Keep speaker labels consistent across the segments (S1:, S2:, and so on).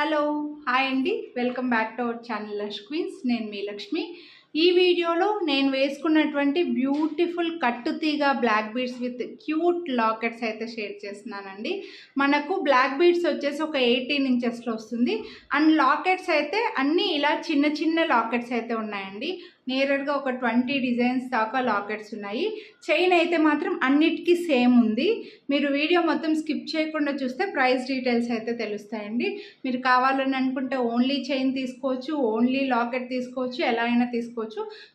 S1: Hello hi అండి, welcome back to our channel lush queens. నేను మీ లక్ష్మి. ఈ వీడియోలో నేను వేసుకున్నటువంటి బ్యూటిఫుల్ కట్టుతీగ black beads with cute lockets అయితే షేర్ చేస్తున్నానండి. మనకు బ్లాక్ బీడ్స్ వచ్చేసి ఒక 18 ఇంచెస్లో వస్తుంది. అండ్ లాకెట్స్ అయితే అన్నీ ఇలా చిన్న చిన్న లాకెట్స్ అయితే ఉన్నాయండి. నేరుగా ఒక 20 డిజైన్స్ దాకా లాకెట్స్ ఉన్నాయి. చైన్ అయితే మాత్రం అన్నిటికీ సేమ్ ఉంది. మీరు వీడియో మొత్తం స్కిప్ చేయకుండా చూస్తే ప్రైస్ డీటెయిల్స్ అయితే తెలుస్తాయండి. మీరు కావాలని అనుకుంటే ఓన్లీ చైన్ తీసుకోవచ్చు, ఓన్లీ లాకెట్ తీసుకోవచ్చు, ఎలా అయినా తీసుకోవచ్చు.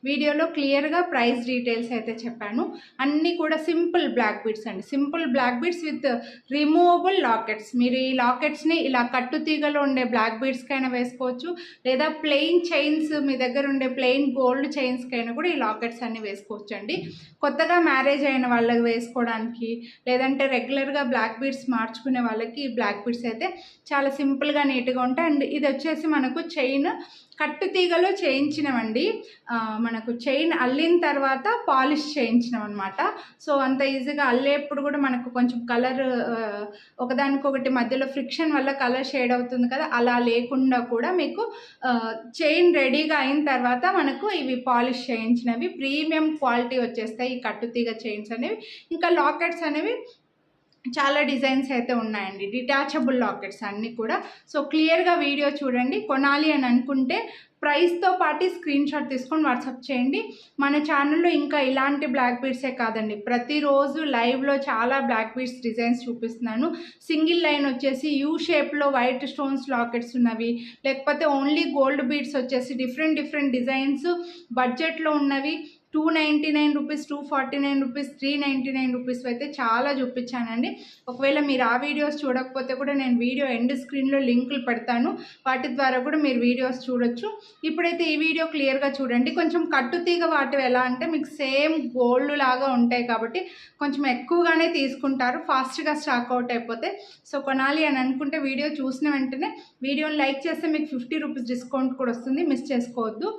S1: వీడియోలో క్లియర్గా ప్రైస్ డీటెయిల్స్ అయితే చెప్పాను. అన్నీ కూడా సింపుల్ బ్లాక్ బీడ్స్ అండి. Simple black beads with removable lockets. మీరు ఈ లాకెట్స్ని ఇలా కట్టు తీగలో ఉండే బ్లాక్ బీడ్స్కైనా వేసుకోవచ్చు, లేదా ప్లెయిన్ చైన్స్ మీ దగ్గర ఉండే ప్లెయిన్ గోల్డ్ చైన్స్కైనా కూడా ఈ లాకెట్స్ అన్ని వేసుకోవచ్చు అండి. కొత్తగా మ్యారేజ్ అయిన వాళ్ళకి వేసుకోవడానికి, లేదంటే రెగ్యులర్గా బ్లాక్ బీడ్స్ మార్చుకునే వాళ్ళకి ఈ బ్లాక్ బీడ్స్ అయితే చాలా సింపుల్గా నీట్గా ఉంటాయి. అండ్ ఇది వచ్చేసి మనకు చైన్ కట్టు తీగలో చేయించినవండి. మనకు చైన్ అల్లిన తర్వాత పాలిష్ చేయించినాం అనమాట. సో అంత ఈజీగా అల్లేప్పుడు కూడా మనకు కొంచెం కలర్ ఒకదానికొకటి మధ్యలో ఫ్రిక్షన్ వల్ల కలర్ షేడ్ అవుతుంది కదా, అలా లేకుండా కూడా మీకు చైన్ రెడీగా అయిన తర్వాత మనకు ఇవి పాలిష్ చేయించినవి ప్రీమియం క్వాలిటీ వచ్చేస్తాయి ఈ కట్టుతీగ చైన్స్ అనేవి. ఇంకా లాకెట్స్ అనేవి చాలా డిజైన్స్ అయితే ఉన్నాయండి, డిటాచబుల్ లాకెట్స్ అన్నీ కూడా. సో క్లియర్గా వీడియో చూడండి. కొనాలి అని అనుకుంటే ప్రైస్తో పాటు స్క్రీన్ షాట్ తీసుకొని వాట్సాప్ చేయండి. మన ఛానల్లో ఇంకా ఇలాంటి బ్లాక్ బీడ్సే కాదండి, ప్రతిరోజు లైవ్లో చాలా బ్లాక్ బీడ్స్ డిజైన్స్ చూపిస్తున్నాను. సింగిల్ లైన్ వచ్చేసి యూ షేప్లో వైట్ స్టోన్స్ లాకెట్స్ ఉన్నవి, లేకపోతే ఓన్లీ గోల్డ్ బీడ్స్ వచ్చేసి డిఫరెంట్ డిజైన్స్ బడ్జెట్లో ఉన్నవి 299 రూపీస్, 249 రూపీస్, 399 రూపీస్ అయితే చాలా చూపించానండి. ఒకవేళ మీరు ఆ వీడియోస్ చూడకపోతే కూడా నేను వీడియో ఎండ్ స్క్రీన్లో లింకులు పెడతాను, వాటి ద్వారా కూడా మీరు వీడియోస్ చూడొచ్చు. ఇప్పుడైతే ఈ వీడియో క్లియర్గా చూడండి. కొంచెం కట్టుతీగ వాటివి ఎలా అంటే మీకు సేమ్ గోల్డ్ లాగా ఉంటాయి కాబట్టి కొంచెం ఎక్కువగానే తీసుకుంటారు, ఫాస్ట్గా స్టాక్ అవుట్ అయిపోతే. సో కొనాలి అని అనుకుంటే వీడియో చూసిన వెంటనే వీడియోని లైక్ చేస్తే మీకు 50 రూపీస్ డిస్కౌంట్ కూడా వస్తుంది, మిస్ చేసుకోవద్దు.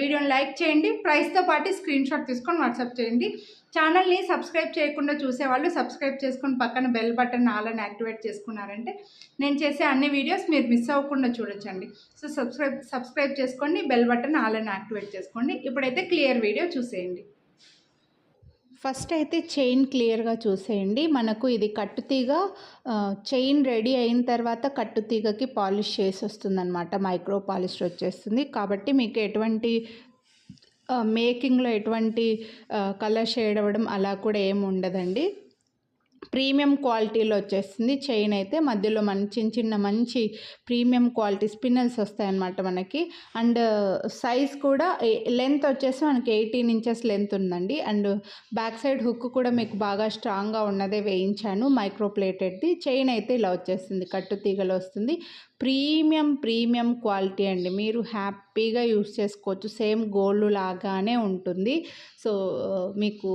S1: వీడియోని లైక్ చేయండి, ప్రైస్తో పాటు స్క్రీన్ షాట్ తీసుకొని వాట్సాప్ చేయండి. ఛానల్ని సబ్స్క్రైబ్ చేయకుండా చూసేవాళ్ళు సబ్స్క్రైబ్ చేసుకొని పక్కన బెల్ బటన్ ఆలని యాక్టివేట్ చేసుకున్నారంటే నేను చేసే అన్ని వీడియోస్ మీరు మిస్ అవ్వకుండా చూడొచ్చండి. సో సబ్స్క్రైబ్ చేసుకోండి, బెల్ బటన్ ఆలని యాక్టివేట్ చేసుకోండి. ఇప్పుడైతే క్లియర్ వీడియో చూసేయండి. ఫస్ట్ అయితే చైన్ క్లియర్గా చూసేయండి. మనకు ఇది కట్టుతీగ చైన్ రెడీ అయిన తర్వాత కట్టుతీగకి పాలిష్ చేసి వస్తుందన్నమాట, మైక్రో పాలిష్ వచ్చేస్తుంది. కాబట్టి మీకు ఎటువంటి మేకింగ్లో ఎటువంటి కలర్ షేడ్ అవ్వడం అలా కూడా ఏమి ఉండదండి. ప్రీమియం క్వాలిటీలో వచ్చేస్తుంది. చైన్ అయితే మధ్యలో చిన్న మంచి ప్రీమియం క్వాలిటీ స్పిన్నల్స్ వస్తాయన్నమాట మనకి. అండ్ సైజ్ కూడా లెంత్ వచ్చేసి మనకి 18 ఇంచెస్ లెంత్ ఉందండి. అండ్ బ్యాక్ సైడ్ హుక్ కూడా మీకు బాగా స్ట్రాంగ్గా ఉన్నదే వేయించాను, మైక్రో ప్లేటెడ్ది. చైన్ అయితే ఇలా వచ్చేస్తుంది, కట్టు తీగలో వస్తుంది. ప్రీమియం క్వాలిటీ అండి, మీరు హ్యాపీగా యూస్ చేసుకోవచ్చు, సేమ్ గోల్డ్ లాగానే ఉంటుంది. సో మీకు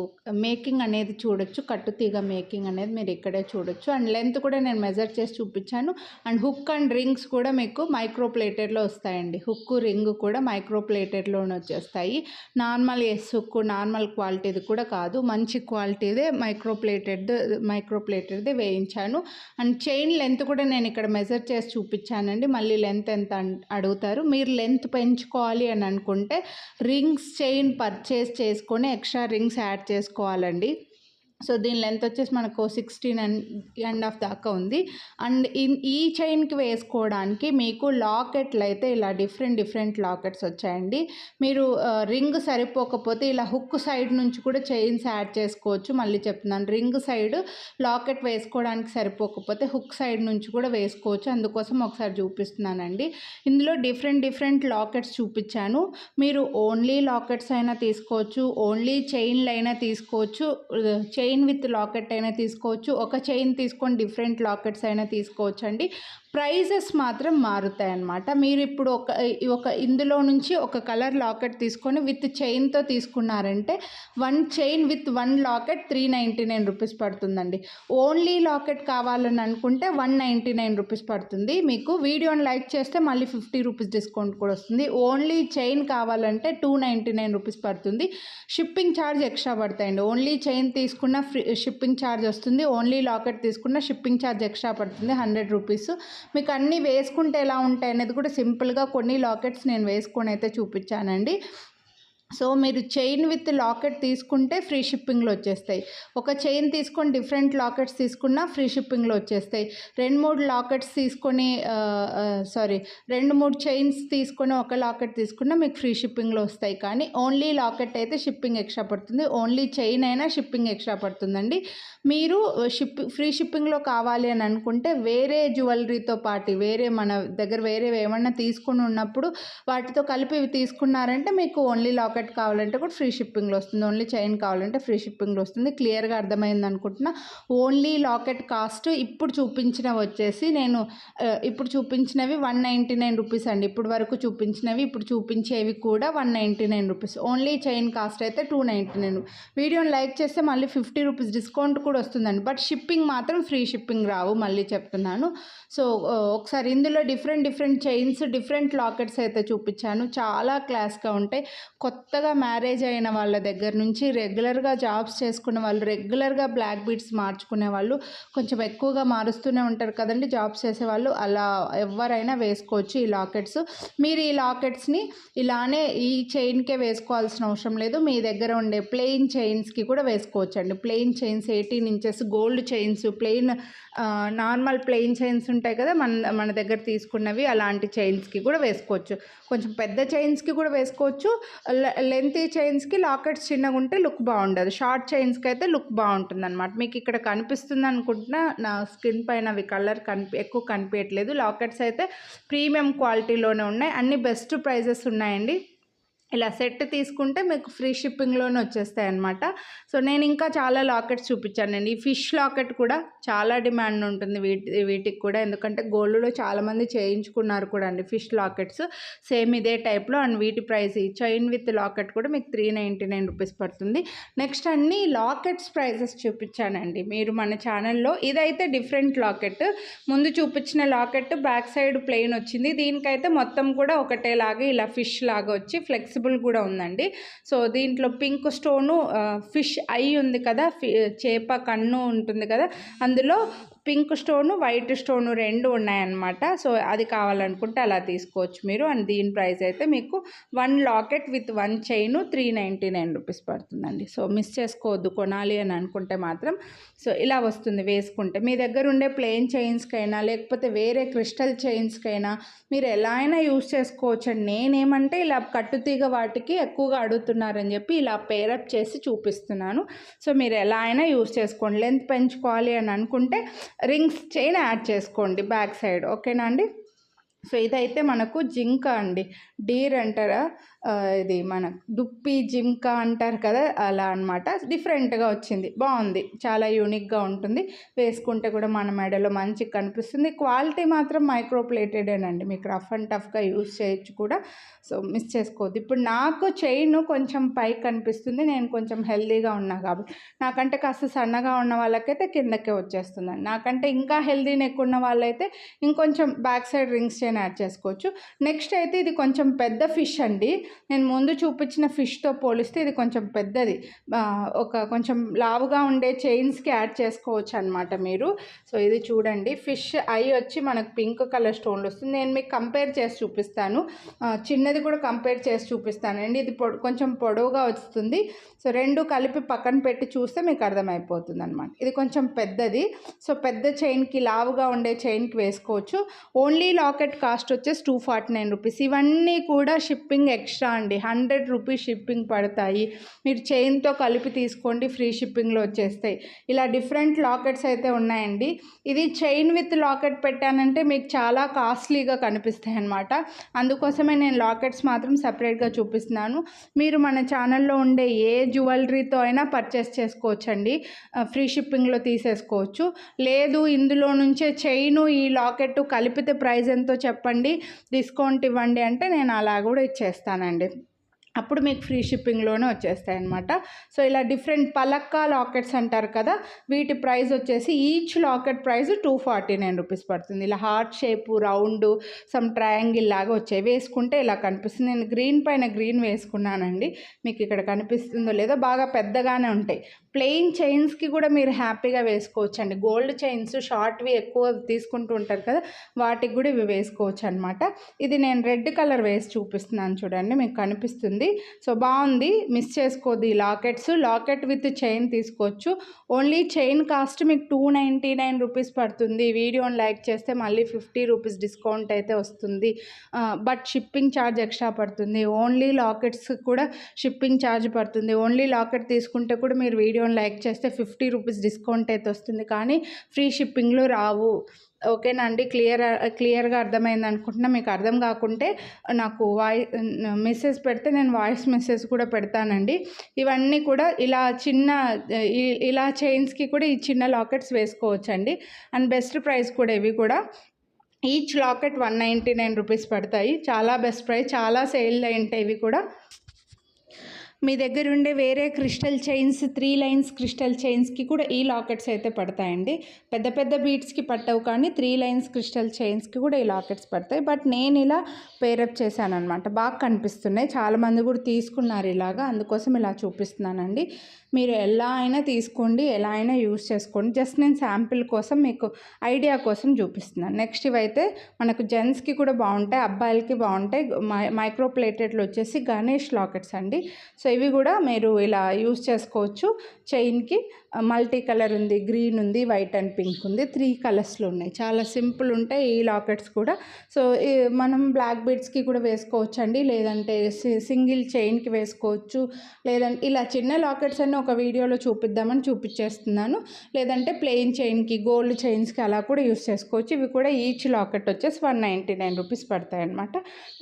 S1: మేకింగ్ అనేది చూడొచ్చు, కట్టుతీగ మేకింగ్ అనేది మీరు ఇక్కడే చూడొచ్చు. అండ్ లెంత్ కూడా నేను మెజర్ చేసి చూపించాను. అండ్ హుక్ అండ్ రింగ్స్ కూడా మీకు మైక్రో ప్లేటెడ్లో వస్తాయండి. హుక్ రింగ్ కూడా మైక్రో ప్లేటెడ్లోనే వచ్చేస్తాయి. నార్మల్ హుక్ నార్మల్ క్వాలిటీది కూడా కాదు, మంచి క్వాలిటీదే మైక్రో ప్లేటెడ్దే వేయించాను. అండ్ చైన్ లెంత్ కూడా నేను ఇక్కడ మెజర్ చేసి చూపించానండి. మళ్ళీ లెంత్ ఎంత అడుగుతారు. మీరు లెంత్ పెంచుకోవాలి అని అనుకుంటే రింగ్స్ చైన్ పర్చేస్ చేసుకొని ఎక్స్ట్రా రింగ్స్ యాడ్ చేసుకోవాలండి. సో దీని లెంత్ వచ్చేసి మనకు 16.5 దాకా ఉంది. అండ్ ఈ చైన్కి వేసుకోవడానికి మీకు లాకెట్లు అయితే ఇలా డిఫరెంట్ లాకెట్స్ వచ్చాయండి. మీరు రింగ్ సరిపోకపోతే ఇలా హుక్ సైడ్ నుంచి కూడా చైన్స్ యాడ్ చేసుకోవచ్చు. మళ్ళీ చెప్తున్నాను, రింగ్ సైడ్ లాకెట్ వేసుకోవడానికి సరిపోకపోతే హుక్ సైడ్ నుంచి కూడా వేసుకోవచ్చు. అందుకోసం ఒకసారి చూపిస్తున్నానండి. ఇందులో డిఫరెంట్ లాకెట్స్ చూపించాను. మీరు ఓన్లీ లాకెట్స్ అయినా తీసుకోవచ్చు, ఓన్లీ చైన్లు అయినా తీసుకోవచ్చు, చైన్ విత్ లాకెట్ అయినా తీసుకోవచ్చు, ఒక చైన్ తీసుకొని డిఫరెంట్ లాకెట్స్ అయినా తీసుకోవచ్చు అండి. ప్రైజెస్ మాత్రం మారుతాయి అన్నమాట. మీరు ఇప్పుడు ఒక ఇందులో నుంచి ఒక కలర్ లాకెట్ తీసుకొని విత్ చైన్తో తీసుకున్నారంటే 1 చైన్ విత్ 1 లాకెట్ 399 రూపీస్ పడుతుందండి. ఓన్లీ లాకెట్ కావాలని అనుకుంటే 199 రూపీస్ పడుతుంది. మీకు వీడియోని లైక్ చేస్తే మళ్ళీ 50 రూపీస్ డిస్కౌంట్ కూడా వస్తుంది. ఓన్లీ చైన్ కావాలంటే 299 రూపీస్ పడుతుంది. షిప్పింగ్ ఛార్జ్ ఎక్స్ట్రా పడతాయండి. ఓన్లీ చైన్ తీసుకున్న ఫ్రీ షిప్పింగ్ ఛార్జ్ వస్తుంది, ఓన్లీ లాకెట్ తీసుకున్న షిప్పింగ్ ఛార్జ్ ఎక్స్ట్రా పడుతుంది 100 రూపీస్. మీకు అన్నీ వేసుకుంటే ఎలా ఉంటాయి అనేది కూడా సింపుల్గా కొన్ని లాకెట్స్ నేను వేసుకొని అయితే చూపించానండి. సో మీరు చైన్ విత్ లాకెట్ తీసుకుంటే ఫ్రీ షిప్పింగ్లో వచ్చేస్తాయి. ఒక చైన్ తీసుకొని డిఫరెంట్ లాకెట్స్ తీసుకున్నా ఫ్రీ షిప్పింగ్లో వచ్చేస్తాయి. 2-3 లాకెట్స్ తీసుకొని 2-3 చైన్స్ తీసుకొని ఒక లాకెట్ తీసుకున్నా మీకు ఫ్రీ షిప్పింగ్లో వస్తాయి. కానీ ఓన్లీ లాకెట్ అయితే షిప్పింగ్ ఎక్స్ట్రా పడుతుంది. ఓన్లీ చైన్ అయినా షిప్పింగ్ ఎక్స్ట్రా పడుతుందండి. మీరు ఫ్రీ షిప్పింగ్లో కావాలి అని అనుకుంటే వేరే జ్యువెలరీతో పాటు మన దగ్గర వేరేవి ఏమన్నా తీసుకుని ఉన్నప్పుడు వాటితో కలిపి ఇవి తీసుకున్నారంటే మీకు ఓన్లీ లాకెట్ కావాలంటే కూడా ఫ్రీ షిప్పింగ్లో వస్తుంది. ఓన్లీ చైన్ కావాలంటే ఫ్రీ షిప్పింగ్లో వస్తుంది. క్లియర్గా అర్థమైంది అనుకుంటున్నా. ఓన్లీ లాకెట్ కాస్ట్ ఇప్పుడు చూపించినవి వచ్చేసి నేను ఇప్పుడు చూపించినవి 199 రూపీస్ అండి. ఇప్పుడు వరకు చూపించినవి ఇప్పుడు చూపించేవి కూడా 199 రూపీస్. ఓన్లీ చైన్ కాస్ట్ అయితే 299. వీడియోని లైక్ చేస్తే మళ్ళీ 50 రూపీస్ డిస్కౌంట్ కూడా వస్తుందండి. బట్ షిప్పింగ్ మాత్రం ఫ్రీ షిప్పింగ్ రావు, మళ్ళీ చెప్తున్నాను. సో ఒకసారి ఇందులో డిఫరెంట్ చైన్స్ డిఫరెంట్ లాకెట్స్ అయితే చూపించాను. చాలా క్లాస్గా ఉంటాయి. కొత్తగా మ్యారేజ్ అయిన వాళ్ళ దగ్గర నుంచి రెగ్యులర్గా జాబ్స్ చేసుకునే వాళ్ళు, రెగ్యులర్గా బ్లాక్ బీడ్స్ మార్చుకునే వాళ్ళు, కొంచెం ఎక్కువగా మారుస్తూనే ఉంటారు కదండి జాబ్స్ చేసేవాళ్ళు, అలా ఎవరైనా వేసుకోవచ్చు ఈ లాకెట్స్. మీరు ఈ లాకెట్స్ని ఇలానే ఈ చైన్కే వేసుకోవాల్సిన అవసరం లేదు. మీ దగ్గర ఉండే ప్లెయిన్ చైన్స్కి కూడా వేసుకోవచ్చు అండి. Plain chains 18 inches gold chains, normal plain chains ఉంటాయి కదా మన దగ్గర తీసుకున్నవి, అలాంటి చైన్స్కి కూడా వేసుకోవచ్చు. కొంచెం పెద్ద చైన్స్కి కూడా వేసుకోవచ్చు. లెంతీ చైన్స్కి లాకెట్స్ చిన్నగా ఉంటే లుక్ బాగుండదు. షార్ట్ చైన్స్కి అయితే లుక్ బాగుంటుంది అనమాట. మీకు ఇక్కడ కనిపిస్తుంది అనుకుంటున్నా, నా స్కిన్ పైన అవి కలర్ ఎక్కువ కనిపించట్లేదు. లాకెట్స్ అయితే ప్రీమియం క్వాలిటీలోనే ఉన్నాయి. అన్ని బెస్ట్ ప్రైజెస్ ఉన్నాయండి. ఇలా సెట్ తీసుకుంటే మీకు ఫ్రీ షిప్పింగ్లోనే వచ్చేస్తాయి అన్నమాట. సో నేను ఇంకా చాలా లాకెట్స్ చూపించానండి. ఈ ఫిష్ లాకెట్ కూడా చాలా డిమాండ్ ఉంటుంది వీటికి కూడా, ఎందుకంటే గోల్డ్లో చాలామంది చేయించుకున్నారు కూడా అండి ఫిష్ లాకెట్స్ సేమ్ ఇదే టైప్లో. అండ్ వీటి ప్రైస్ ఈ చైన్ విత్ లాకెట్ కూడా మీకు 399 రూపీస్ పడుతుంది. నెక్స్ట్ అన్ని లాకెట్స్ ప్రైజెస్ చూపించానండి మీరు మన ఛానల్లో. ఇదైతే డిఫరెంట్ లాకెట్. ముందు చూపించిన లాకెట్ బ్యాక్ సైడ్ ప్లెయిన్ వచ్చింది. దీనికైతే మొత్తం కూడా ఒకటేలాగా ఇలా ఫిష్ లాగా వచ్చి ఫ్లెక్సిబుల్ కూడా ఉందండి. సో దీంట్లో పింక్ స్టోను, ఫిష్ ఐ ఉంది కదా, చేప కన్ను ఉంటుంది కదా, అందులో పింక్ స్టోను వైట్ స్టోను 2 ఉన్నాయన్నమాట. సో అది కావాలనుకుంటే అలా తీసుకోవచ్చు మీరు. అండ్ దీని ప్రైస్ అయితే మీకు 1 లాకెట్ విత్ 1 చైన్ 399 రూపీస్ పడుతుందండి. సో మిస్ చేసుకోవద్దు కొనాలి అని అనుకుంటే మాత్రం. సో ఇలా వస్తుంది వేసుకుంటే. మీ దగ్గర ఉండే ప్లెయిన్ చైన్స్కైనా లేకపోతే వేరే క్రిస్టల్ చైన్స్కైనా మీరు ఎలా అయినా యూస్ చేసుకోవచ్చు అండి. నేనేమంటే ఇలా కట్టుతీగ వాటికి ఎక్కువగా అడుగుతున్నారని చెప్పి ఇలా పేరప్ చేసి చూపిస్తున్నాను. సో మీరు ఎలా అయినా యూస్ చేసుకోండి. లెంత్ పెంచుకోవాలి అని అనుకుంటే రింగ్స్ చైన్ యాడ్ చేసుకోండి బ్యాక్ సైడ్, ఓకేనా అండి. సో ఇదైతే మనకు జింక అండి, డీర్ అంటారా, ఇది మన దుప్పి జింక అంటారు కదా, అలా అనమాట. డిఫరెంట్గా వచ్చింది, బాగుంది, చాలా యూనిక్గా ఉంటుంది. వేసుకుంటే కూడా మన మెడలో మంచిగా కనిపిస్తుంది. క్వాలిటీ మాత్రం మైక్రోప్లేటెడేనండి, మీకు రఫ్ అండ్ టఫ్గా యూస్ చేయొచ్చు కూడా. సో మిస్ చేసుకోవద్దు. ఇప్పుడు నాకు చైన్ కొంచెం పైకి కనిపిస్తుంది, నేను కొంచెం హెల్దీగా ఉన్నా కాబట్టి. నాకంటే కాస్త సన్నగా ఉన్న వాళ్ళకైతే కిందకే వచ్చేస్తుందండి. నాకంటే ఇంకా హెల్దీ నెక్ ఉన్న వాళ్ళైతే ఇంకొంచెం back side rings chain add చేసుకోవచ్చు. నెక్స్ట్ అయితే ఇది కొంచెం పెద్ద ఫిష్ అండి. నేను ముందు చూపించిన ఫిష్తో పోలిస్తే ఇది కొంచెం పెద్దది. కొంచెం లావుగా ఉండే చైన్స్కి యాడ్ చేసుకోవచ్చు అనమాట మీరు. సో ఇది చూడండి, ఫిష్ ఐ వచ్చి మనకు పింక్ కలర్ స్టోన్లు వస్తుంది. నేను మీకు కంపేర్ చేసి చూపిస్తాను, చిన్నది కూడా కంపేర్ చేసి చూపిస్తానండి. ఇది కొంచెం పొడవుగా వస్తుంది. సో 2 కలిపి పక్కన పెట్టి చూస్తే మీకు అర్థమైపోతుంది అనమాట. ఇది కొంచెం పెద్దది. సో పెద్ద చైన్కి, లావుగా ఉండే చైన్కి వేసుకోవచ్చు. ఓన్లీ లాకెట్ కాస్ట్ వచ్చేసి 249 రూపీస్. ఇవన్నీ కూడా షిప్పింగ్ ఎక్స్ట్రా అండి, 100 రూపీస్ షిప్పింగ్ పడతాయి. మీరు చైన్తో కలిపి తీసుకోండి, ఫ్రీ షిప్పింగ్లో వచ్చేస్తాయి. ఇలా డిఫరెంట్ లాకెట్స్ అయితే ఉన్నాయండి. ఇది చైన్ విత్ లాకెట్ పెట్టానంటే మీకు చాలా కాస్ట్లీగా కనిపిస్తాయి అన్నమాట. అందుకోసమే నేను లాకెట్స్ మాత్రం సపరేట్గా చూపిస్తున్నాను. మీరు మన ఛానల్లో ఉండే ఏ జ్యువెలరీతో అయినా పర్చేస్ చేసుకోవచ్చండి, ఫ్రీ షిప్పింగ్లో తీసేసుకోవచ్చు. లేదు ఇందులో నుంచే చైను ఈ లాకెట్ కలిపితే ప్రైస్ ఎంతో చెప్పండి, డిస్కౌంట్ ఇవ్వండి అంటే నేను అలా కూడా ఇచ్చేస్తానండి. అప్పుడు మీకు ఫ్రీ షిప్పింగ్లోనే వచ్చేస్తాయి అన్నమాట. సో ఇలా డిఫరెంట్ పలక్కా లాకెట్స్ అంటారు కదా, వీటి ప్రైస్ వచ్చేసి ఈచ్ లాకెట్ ప్రైస్ 249 రూపీస్ పడుతుంది. ఇలా heart shape, round, some triangle లాగా వచ్చాయి. వేసుకుంటే ఇలా కనిపిస్తుంది. నేను గ్రీన్ పైన గ్రీన్ వేసుకున్నానండి, మీకు ఇక్కడ కనిపిస్తుందో లేదో, బాగా పెద్దగానే ఉంటాయి. ప్లెయిన్ చైన్స్కి కూడా మీరు హ్యాపీగా వేసుకోవచ్చు అండి. గోల్డ్ చైన్స్ షార్ట్వి ఎక్కువ తీసుకుంటూ ఉంటారు కదా, వాటికి కూడా ఇవి వేసుకోవచ్చు అనమాట. ఇది నేను రెడ్ కలర్ వేసి చూపిస్తున్నాను చూడండి, మీకు కనిపిస్తుంది. సో బాగుంది, మిస్ చేసుకోద్ది. లాకెట్ విత్ చైన్ తీసుకోవచ్చు. ఓన్లీ చైన్ కాస్ట్ మీకు 299 రూపీస్ పడుతుంది. వీడియోని లైక్ చేస్తే మళ్ళీ 50 రూపీస్ డిస్కౌంట్ అయితే వస్తుంది. బట్ షిప్పింగ్ ఛార్జ్ ఎక్స్ట్రా పడుతుంది. ఓన్లీ లాకెట్స్ కూడా షిప్పింగ్ ఛార్జ్ పడుతుంది. ఓన్లీ లాకెట్ తీసుకుంటే కూడా మీరు వీడియోని లైక్ చేస్తే 50 రూపీస్ డిస్కౌంట్ అయితే వస్తుంది, కానీ ఫ్రీ షిప్పింగ్లో రావు. ఓకేనా అండి? క్లియర్గా అర్థమైంది అనుకుంటున్నా. మీకు అర్థం కాకుంటే నాకు మెసేజ్ పెడితే నేను వాయిస్ మెసేజ్ కూడా పెడతానండి. ఇవన్నీ కూడా ఇలా చైన్స్కి కూడా ఈ చిన్న లాకెట్స్ వేసుకోవచ్చండి. అండ్ బెస్ట్ ప్రైస్ కూడా ఇవి కూడా. ఈచ్ లాకెట్ 199 రూపీస్ పడతాయి. చాలా బెస్ట్ ప్రైస్, చాలా సేల్ ఉంటాయి ఇవి కూడా. మీ దగ్గర ఉండే వేరే క్రిస్టల్ చైన్స్ 3 లైన్స్ క్రిస్టల్ చైన్స్కి కూడా ఈ లాకెట్స్ అయితే పడతాయండి. పెద్ద పెద్ద బీడ్స్కి పట్టవు, కానీ 3 లైన్స్ క్రిస్టల్ చైన్స్కి కూడా ఈ లాకెట్స్ పడతాయి. బట్ నేను ఇలా పేరప్ చేశాను అనమాట. బాగా కనిపిస్తున్నాయి, చాలామంది కూడా తీసుకున్నారు ఇలాగా, అందుకోసం ఇలా చూపిస్తున్నానండి. మీరు ఎలా అయినా తీసుకోండి, ఎలా అయినా యూస్ చేసుకోండి. జస్ట్ నేను శాంపిల్ కోసం మీకు ఐడియా కోసం చూపిస్తున్నాను. నెక్స్ట్ ఇవైతే మనకు జెంట్స్కి కూడా బాగుంటాయి, అబ్బాయిలకి బాగుంటాయి. మైక్రో ప్లేటెడ్లు వచ్చేసి గణేష్ లాకెట్స్ అండి. సో ఇవి కూడా మీరు ఇలా యూస్ చేసుకోవచ్చు. చైన్కి మల్టీ కలర్ ఉంది, గ్రీన్ ఉంది, వైట్ అండ్ పింక్ ఉంది. 3 కలర్స్లో ఉన్నాయి. చాలా సింపుల్ ఉంటాయి ఈ లాకెట్స్ కూడా. సో మనం బ్లాక్ బీడ్స్కి కూడా వేసుకోవచ్చు అండి, లేదంటే సింగిల్ చైన్కి వేసుకోవచ్చు. లేదంటే ఇలా చిన్న లాకెట్స్ అన్నీ ఒక వీడియోలో చూపిద్దామని చూపించేస్తున్నాను. లేదంటే ప్లెయిన్ చైన్కి, గోల్డ్ చైన్స్కి అలా కూడా యూస్ చేసుకోవచ్చు. ఇవి కూడా ఈచ్ లాకెట్ వచ్చేసి 199 రూపీస్ పడతాయి అనమాట.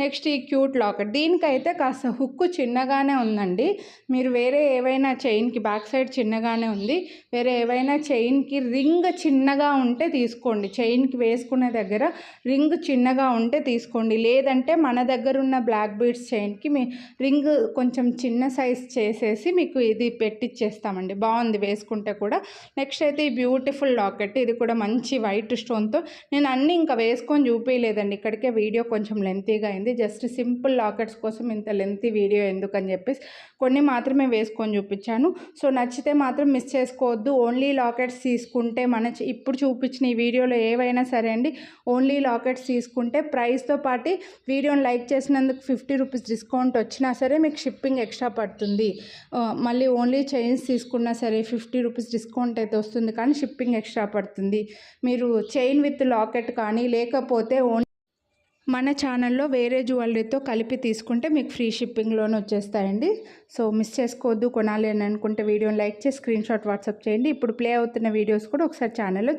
S1: నెక్స్ట్ ఈ క్యూట్ లాకెట్, దీనికైతే కాస్త హుక్కు చిన్నగానే ఉందండి. మీరు వేరే ఏవైనా చైన్కి బ్యాక్ సైడ్ చిన్నగానే ఉంది, వేరే ఏవైనా చైన్కి రింగ్ చిన్నగా ఉంటే తీసుకోండి. చైన్కి వేసుకునే దగ్గర రింగ్ చిన్నగా ఉంటే తీసుకోండి. లేదంటే మన దగ్గర ఉన్న బ్లాక్ బీడ్స్ చైన్కి మీ రింగ్ కొంచెం చిన్న సైజ్ చేసేసి మీకు ఇది పెట్టిచ్చేస్తామండి. బాగుంది వేసుకుంటే కూడా. నెక్స్ట్ అయితే ఈ బ్యూటిఫుల్ లాకెట్, ఇది కూడా మంచి వైట్ స్టోన్తో. నేను అన్నీ ఇంకా వేసుకొని చూపించలేదండి, ఇక్కడికే వీడియో కొంచెం లెంతీగా అయింది. జస్ట్ సింపుల్ లాకెట్స్ కోసం ఇంత లెంతీ వీడియో ఎందుకని చెప్పేసి కొన్ని మాత్రమే వేసుకొని చూపించాను. సో నచ్చితే మాత్రం మిస్ చేసుకోవద్దు. ఓన్లీ లాకెట్స్ తీసుకుంటే ఇప్పుడు చూపించిన ఈ వీడియోలో ఏవైనా సరే అండి, ఓన్లీ లాకెట్స్ తీసుకుంటే ప్రైస్తో పాటు వీడియోని లైక్ చేసినందుకు 50 రూపీస్ డిస్కౌంట్ వచ్చినా సరే మీకు షిప్పింగ్ ఎక్స్ట్రా పడుతుంది. మళ్ళీ ఓన్లీ చైన్స్ తీసుకున్నా సరే 50 రూపీస్ డిస్కౌంట్ అయితే వస్తుంది, కానీ షిప్పింగ్ ఎక్స్ట్రా పడుతుంది. మీరు చైన్ విత్ లాకెట్ కానీ లేకపోతే మన ఛానల్లో వేరే జ్యువెలరీతో కలిపి తీసుకుంటే మీకు ఫ్రీ షిప్పింగ్లోనే వచ్చేస్తాయండి. సో మిస్ చేసుకోవద్దు. కొనాలి అని అనుకుంటే వీడియోని లైక్ చేసి స్క్రీన్ షాట్ వాట్సాప్ చేయండి. ఇప్పుడు ప్లే అవుతున్న వీడియోస్ కూడా ఒకసారి ఛానల్లో